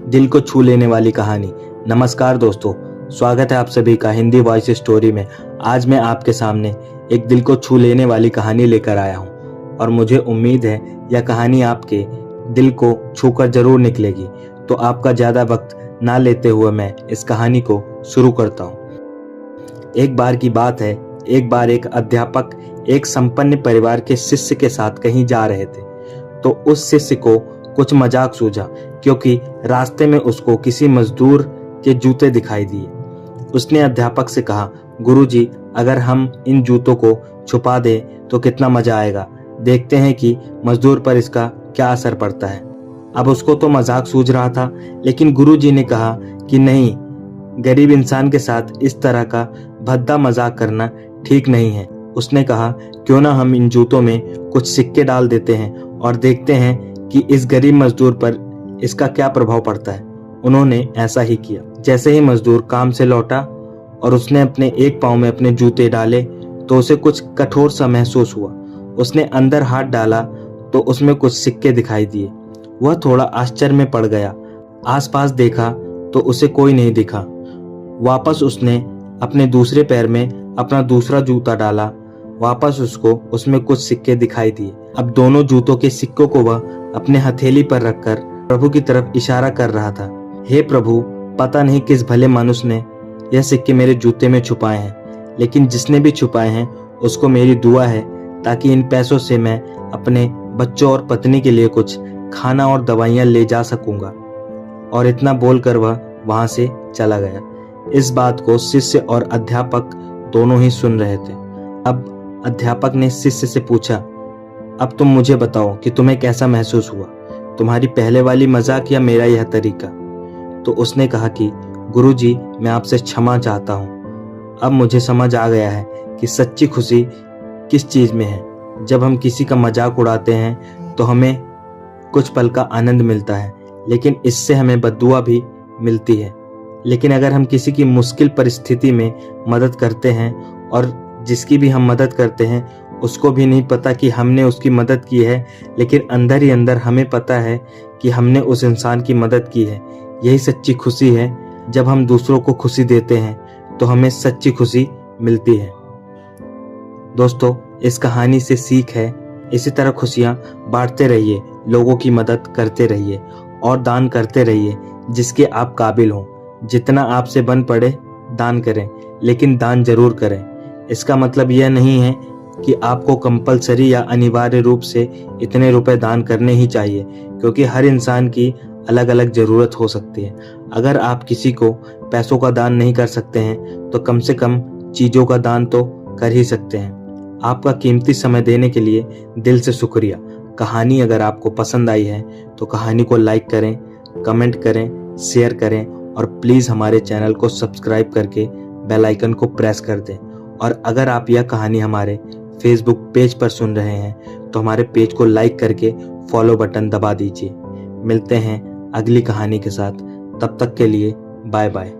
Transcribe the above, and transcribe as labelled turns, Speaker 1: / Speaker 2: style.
Speaker 1: दिल को छू लेने वाली कहानी। नमस्कार दोस्तों, स्वागत है आप सभी का हिंदी वॉइस स्टोरी में। आज मैं आपके सामने एक दिल को छू लेने वाली कहानी लेकर आया हूँ और मुझे उम्मीद है यह कहानी आपके दिल को छूकर जरूर निकलेगी। तो आपका ज़्यादा वक्त ना लेते हुए मैं इस कहानी को शुरू करता हूँ। एक बार की बात है, एक बार एक अध्यापक एक संपन्न परिवार के शिष्य के साथ कहीं जा रहे थे। तो उस शिष्य को कुछ मजाक सूझा, क्योंकि रास्ते में उसको किसी मजदूर के जूते दिखाई दिए। उसने अध्यापक से कहा, गुरुजी, अगर हम इन जूतों को छुपा दें तो कितना मजा आएगा। देखते हैं कि मजदूर पर इसका क्या असर पड़ता है। अब उसको तो मजाक सूझ रहा था, लेकिन गुरुजी ने कहा कि नहीं, गरीब इंसान के साथ इस तरह का भद्दा मजाक करना ठीक नहीं है। उसने कहा, क्यों ना हम इन जूतों में कुछ सिक्के डाल देते हैं और देखते हैं कि इस गरीब मजदूर पर इसका क्या प्रभाव पड़ता है। उन्होंने ऐसा ही किया। जैसे ही मजदूर काम से लौटा और उसने अपने एक पांव में अपने जूते डाले तो उसे कुछ कठोर सा महसूस हुआ। उसने अंदर हाथ डाला तो उसमें कुछ सिक्के दिखाई दिए। वह थोड़ा आश्चर्य में पड़ गया। आसपास देखा तो उसे कोई नहीं दिखा। वापस उसने अपने दूसरे पैर में अपना दूसरा जूता डाला। वापस उसको उसमें कुछ सिक्के दिखाई दिए। अब दोनों जूतों के सिक्कों को वह अपने हथेली पर रखकर प्रभु की तरफ इशारा कर रहा था। हे प्रभु, पता नहीं किस भले मनुष्य ने यह सिक्के मेरे जूते में छुपाए हैं, लेकिन जिसने भी छुपाए हैं उसको मेरी दुआ है, ताकि इन पैसों से मैं अपने बच्चों और पत्नी के लिए कुछ खाना और दवाइयां ले जा सकूंगा। और इतना बोलकर वह वहां से चला गया। इस बात को शिष्य और अध्यापक दोनों ही सुन रहे थे। अब अध्यापक ने शिष्य से पूछा, अब तुम मुझे बताओ कि तुम्हें कैसा महसूस हुआ, तुम्हारी पहले वाली मजाक या मेरा यह तरीका। तो उसने कहा कि गुरुजी, मैं आपसे क्षमा चाहता हूँ। अब मुझे समझ आ गया है कि सच्ची खुशी किस चीज में है। जब हम किसी का मजाक उड़ाते हैं तो हमें कुछ पल का आनंद मिलता है, लेकिन इससे हमें बद्दुआ भी मिलती है। लेकिन अगर हम किसी की मुश्किल परिस्थिति में मदद करते हैं और जिसकी भी हम मदद करते हैं उसको भी नहीं पता कि हमने उसकी मदद की है, लेकिन अंदर ही अंदर हमें पता है कि हमने उस इंसान की मदद की है। यही सच्ची खुशी है। जब हम दूसरों को खुशी देते हैं तो हमें सच्ची खुशी मिलती है। दोस्तों, इस कहानी से सीख है, इसी तरह खुशियां बांटते रहिए, लोगों की मदद करते रहिए और दान करते रहिए जिसके आप काबिल हों। जितना आपसे बन पड़े दान करें, लेकिन दान जरूर करें। इसका मतलब यह नहीं है कि आपको कंपलसरी या अनिवार्य रूप से इतने रुपए दान करने ही चाहिए, क्योंकि हर इंसान की अलग अलग जरूरत हो सकती है। अगर आप किसी को पैसों का दान नहीं कर सकते हैं तो कम से कम चीजों का दान तो कर ही सकते हैं। आपका कीमती समय देने के लिए दिल से शुक्रिया। कहानी अगर आपको पसंद आई है तो कहानी को लाइक करें, कमेंट करें, शेयर करें और प्लीज हमारे चैनल को सब्सक्राइब करके बेल आइकन को प्रेस कर दें। और अगर आप यह कहानी हमारे फेसबुक पेज पर सुन रहे हैं तो हमारे पेज को लाइक करके फॉलो बटन दबा दीजिए। मिलते हैं अगली कहानी के साथ, तब तक के लिए बाय बाय।